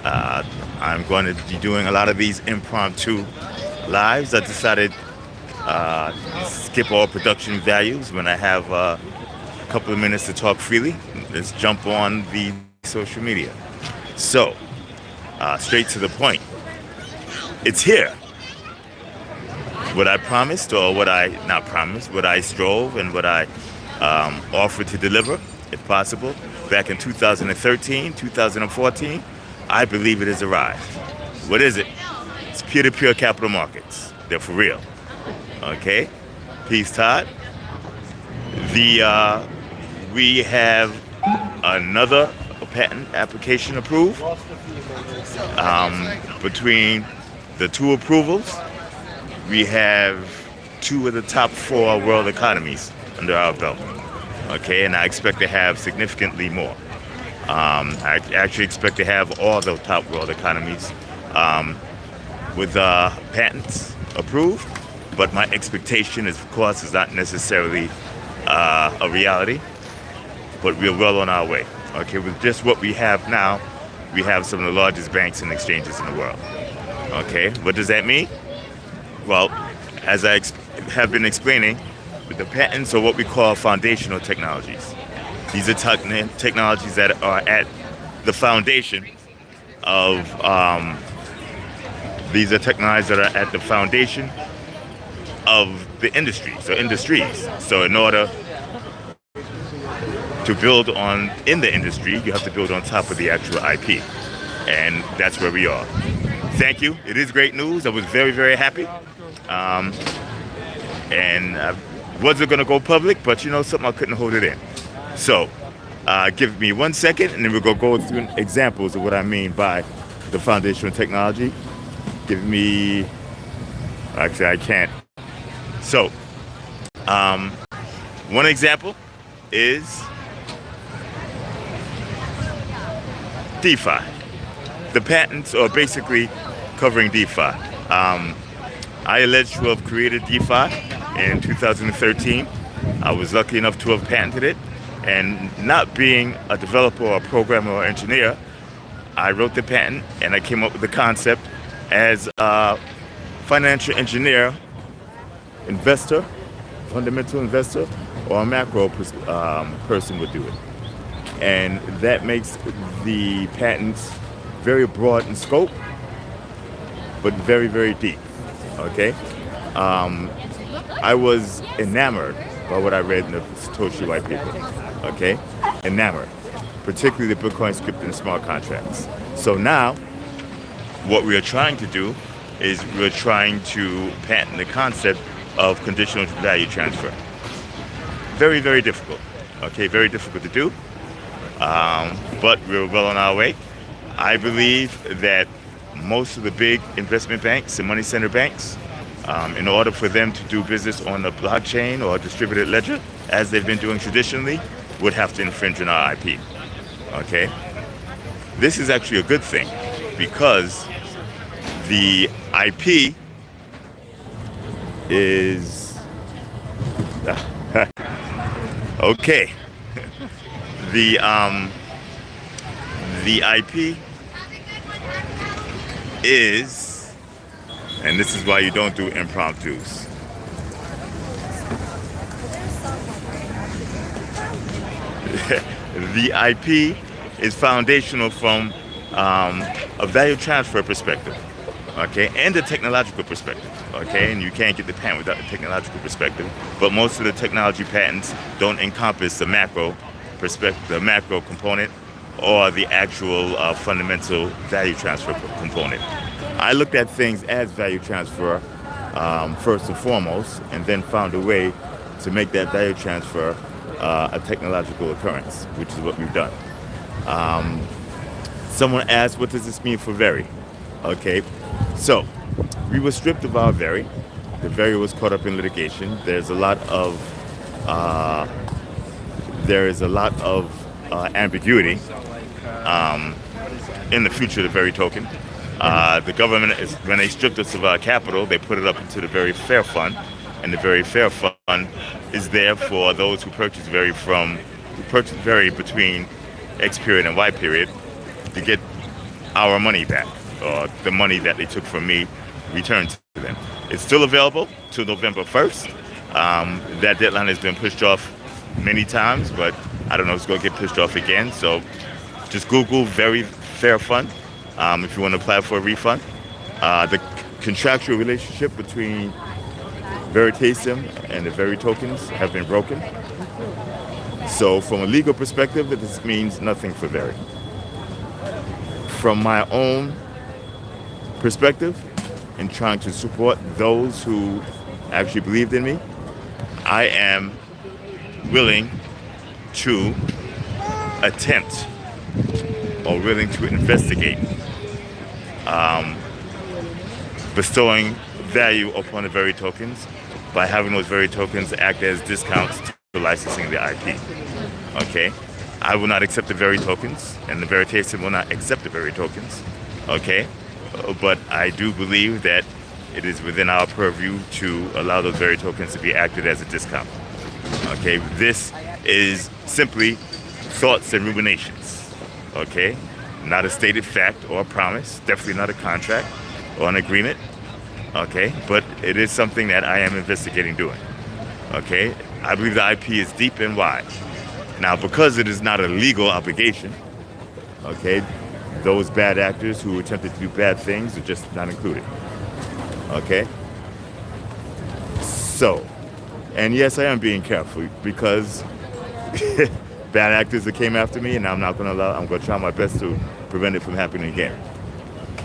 I'm going to be doing a lot of these impromptu lives. I decided skip all production values when I have a couple of minutes to talk freely. Let's jump on the social media. So, straight to the point. It's here. What I promised, or what I not promised, what I strove and what I offered to deliver, if possible, back in 2013, 2014, I believe it has arrived. What is it? It's peer-to-peer capital markets. They're for real. Okay? Peace, Todd. We have another patent application approved. Between the two approvals, we have two of the top four world economies under our belt. Okay, and I expect to have significantly more. I actually expect to have all the top world economies with patents approved. But my expectation, is, of course, is not necessarily a reality. But we're well on our way. Okay, with just what we have now, we have some of the largest banks and exchanges in the world. Okay, what does that mean? Well, as I have been explaining, the patents are what we call foundational technologies. These are technologies that are at the foundation of, these are technologies that are at the foundation of the industries. So in order to build on in the industry, you have to build on top of the actual IP. And that's where we are. Thank you. It is great news. I was very, very happy. And I wasn't going to go public, but something, I couldn't hold it in. So give me 1 second, and then we're going to go through examples of what I mean by the foundational technology. Actually, I can't. So one example is DeFi. The patents are basically covering DeFi. I allege to have created DeFi in 2013. I was lucky enough to have patented it. And not being a developer or a programmer or engineer, I wrote the patent and I came up with the concept as a financial engineer, investor, fundamental investor, or a macro person would do it. And that makes the patents very broad in scope, but very, very deep. Okay? I was enamored by what I read in the Satoshi white paper. Okay? Enamored. Particularly the Bitcoin script and smart contracts. So now, what we are trying to do is we're trying to patent the concept of conditional value transfer. Very, very difficult. Okay? Very difficult to do. But we're well on our way. I believe that most of the big investment banks and money center banks, in order for them to do business on the blockchain or distributed ledger, as they've been doing traditionally, would have to infringe on our IP. Okay? This is actually a good thing because the IP is... okay. The IP is, and this is why you don't do impromptus. The IP is foundational from a value transfer perspective, okay, and a technological perspective, okay, and you can't get the patent without the technological perspective, but most of the technology patents don't encompass the macro perspective, the macro component, or the actual fundamental value transfer component. I looked at things as value transfer first and foremost, and then found a way to make that value transfer a technological occurrence, which is what we've done. Someone asked, what does this mean for Very? Okay, so we were stripped of our Very. The Very was caught up in litigation. There's a lot of ambiguity in the future of the Very token. The government, when they stripped us of our capital, they put it up into the Very Fair Fund, and the Very Fair Fund is there for those who purchase Very between X period and Y period to get our money back, or the money that they took from me returned to them. It's still available till November 1st. That deadline has been pushed off many times, but I don't know if it's going to get pushed off again. So just Google Very Fair Fund if you want to apply for a refund. The contractual relationship between Veritasium and the Very tokens have been broken. So from a legal perspective, this means nothing for Very. From my own perspective, in trying to support those who actually believed in me, I am willing to attempt or willing to investigate bestowing value upon the Very tokens by having those Very tokens act as discounts to licensing the IP. Okay? I will not accept the Very tokens, and the Veritasium will not accept the Very tokens. Okay? But I do believe that it is within our purview to allow those Very tokens to be acted as a discount. Okay? This is simply thoughts and ruminations. Okay? Not a stated fact or a promise, definitely not a contract or an agreement. Okay? But it is something that I am investigating doing. Okay? I believe the IP is deep and wide. Now, because it is not a legal obligation, okay, those bad actors who attempted to do bad things are just not included. Okay? So, and yes, I am being careful because bad actors that came after me, and I'm not going to try my best to prevent it from happening again.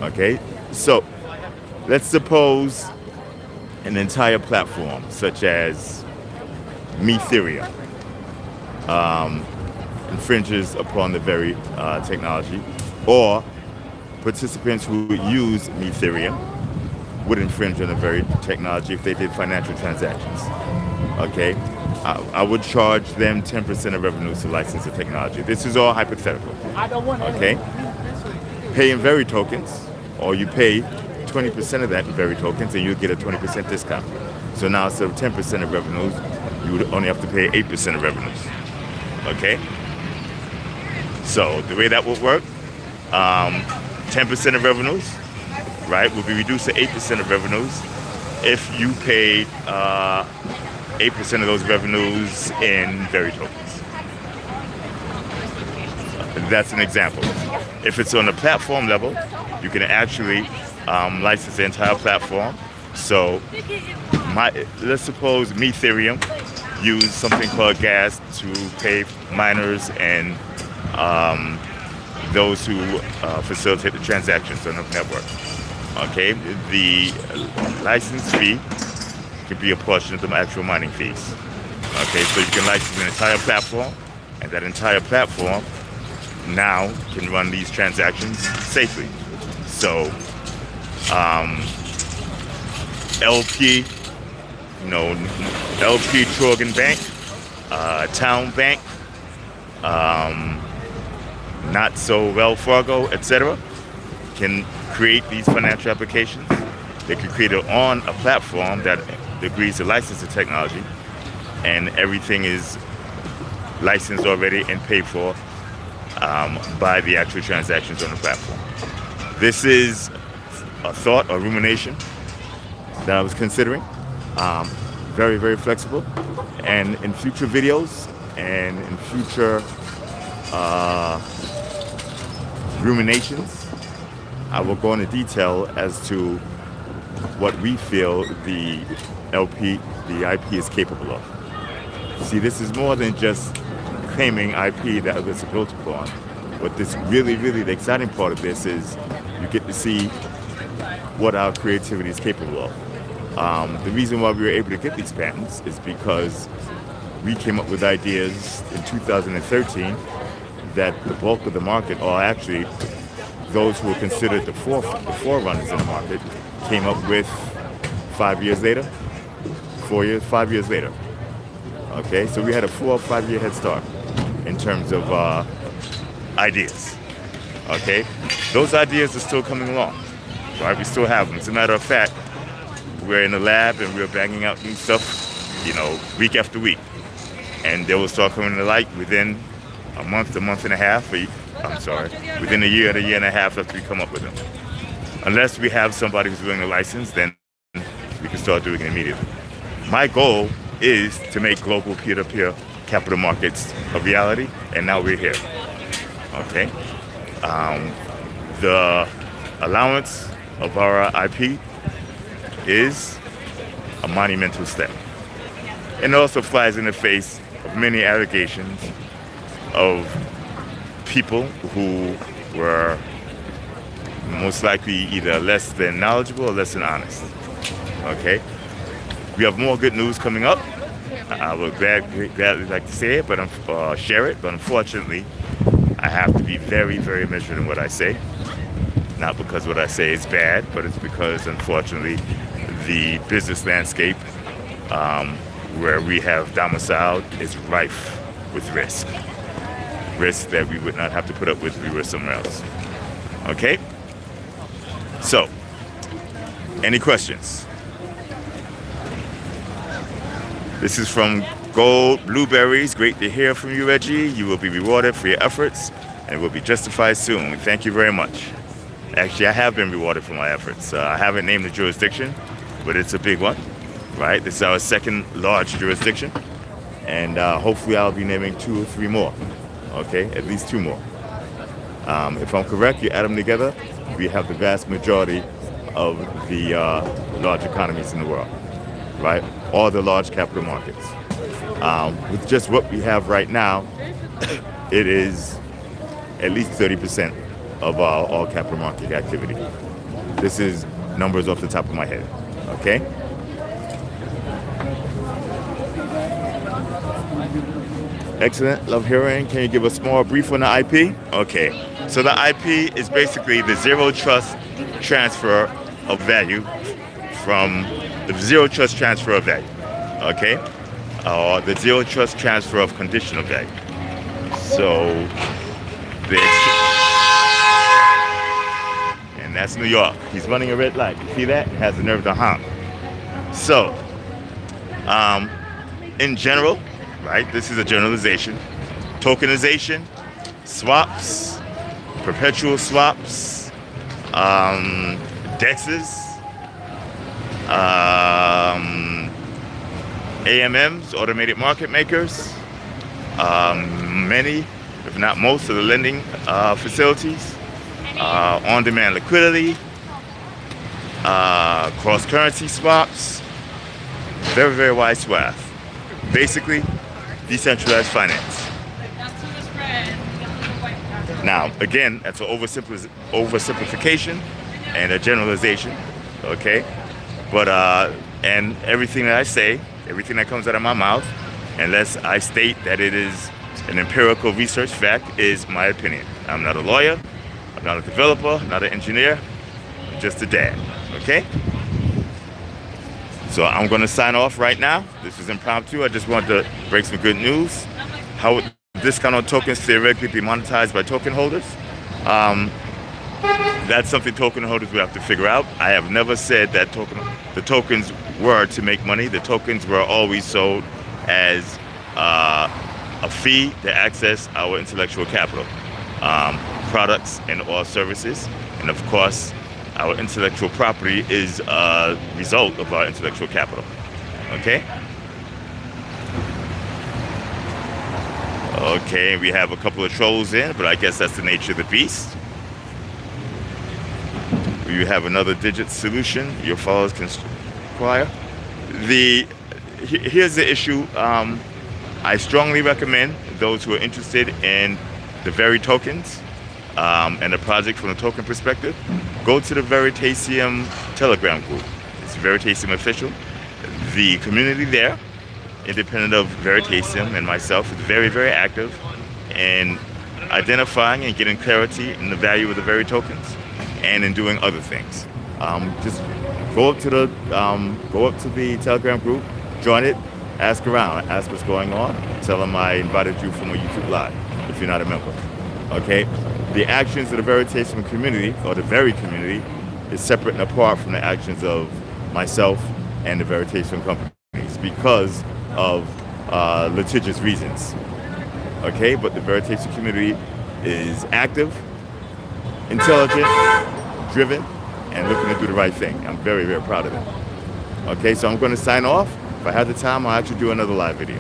Okay? So, let's suppose an entire platform, such as Ethereum, infringes upon the Very technology, or participants who use Ethereum would infringe on the Very technology if they did financial transactions. Okay, I would charge them 10% of revenues to license the technology. This is all hypothetical. Okay, pay in Very tokens, or you pay 20% of that in Very tokens, and you get a 20% discount. So now instead of 10% of revenues, you would only have to pay 8% of revenues. Okay? So the way that would work, 10% of revenues, right, will be reduced to 8% of revenues if you paid 8% of those revenues in Very tokens. That's an example. If it's on a platform level, you can actually license the entire platform. So let's suppose Ethereum use something called gas to pay miners and those who facilitate the transactions on the network. Okay, the license fee could be a portion of the actual mining fees. Okay, so you can license an entire platform, and that entire platform now can run these transactions safely. So LP, LP Trogan Bank, Town Bank, Not So Wells Fargo, etc., can create these financial applications. They can create it on a platform that agrees to license the technology, and everything is licensed already and paid for by the actual transactions on the platform. This is a thought or rumination that I was considering. Very, very flexible. And in future videos and in future ruminations, I will go into detail as to what we feel the IP is capable of. See, this is more than just claiming IP that others are built upon. But this really, really, the exciting part of this is you get to see what our creativity is capable of. The reason why we were able to get these patents is because we came up with ideas in 2013 that the bulk of the market, or actually those who were considered the forerunners in the market, came up with 5 years later, 5 years later. Okay, so we had a 4 or 5 year head start in terms of ideas. Okay, those ideas are still coming along. Right, we still have them. As a matter of fact, we're in the lab and we're banging out new stuff, week after week, and they will start coming to light within a month and a half, I'm sorry, within a year and a half after we come up with them. Unless we have somebody who's doing the license, then we can start doing it immediately. My goal is to make global peer-to-peer capital markets a reality, and now we're here. Okay. The allowance of our IP is a monumental step. And also flies in the face of many allegations of people who were most likely either less than knowledgeable or less than honest. Okay? We have more good news coming up. I would gladly like to say it, but share it. But unfortunately, I have to be very, very measured in what I say. Not because what I say is bad, but it's because, unfortunately, the business landscape where we have domiciled is rife with risk. Risk that we would not have to put up with if we were somewhere else. Okay? So, any questions? This is from Gold Blueberries. Great to hear from you, Reggie. You will be rewarded for your efforts, and it will be justified soon. Thank you very much. Actually, I have been rewarded for my efforts. I haven't named the jurisdiction, but it's a big one, right? This is our second large jurisdiction, and hopefully I'll be naming 2 or 3 more, okay? At least 2 more. If I'm correct, you add them together, we have the vast majority of the large economies in the world, right? All the large capital markets. With just what we have right now, it is at least 30% of all capital market activity. This is numbers off the top of my head, okay? Excellent, love hearing. Can you give a small brief on the IP? Okay, so the IP is basically the zero trust transfer of value from the zero trust transfer of value, okay? Or the zero trust transfer of conditional value. So, and that's New York. He's running a red light. You see that? He has the nerve to honk. So, in general, right, this is a generalization. Tokenization, swaps, perpetual swaps, DEXs, AMMs, automated market makers, many, if not most, of the lending facilities, on-demand liquidity, cross-currency swaps, very, very wide swath. Basically, decentralized finance. Now, again, that's an oversimplification and a generalization, okay? But, and everything that I say, everything that comes out of my mouth, unless I state that it is an empirical research fact, is my opinion. I'm not a lawyer, I'm not a developer, not an engineer, I'm just a dad, okay? So I'm going to sign off right now. This is impromptu. I just want to break some good news. How would discount on tokens theoretically be monetized by token holders? That's something token holders will have to figure out. I have never said that the tokens were to make money. The tokens were always sold as a fee to access our intellectual capital, products and or services. And of course, our intellectual property is a result of our intellectual capital. Okay? Okay, we have a couple of trolls in, but I guess that's the nature of the beast. You have another digit solution your followers can acquire. Here's the issue. I strongly recommend those who are interested in the very tokens and the project from the token perspective, go to the Veritasium Telegram group. It's Veritasium official. The community there, independent of Veritasium and myself, is very, very active in identifying and getting clarity in the value of the very tokens and in doing other things. Just go up to the Telegram group, join it, ask around, ask what's going on, tell them I invited you from a YouTube live if you're not a member. Okay? The actions of the Veritasium community, or the very community, is separate and apart from the actions of myself and the Veritasium companies because of litigious reasons. Okay? But the Veritasium community is active, intelligent, driven, and looking to do the right thing. I'm very, very proud of it. Okay, so I'm going to sign off. If I have the time, I'll actually do another live video.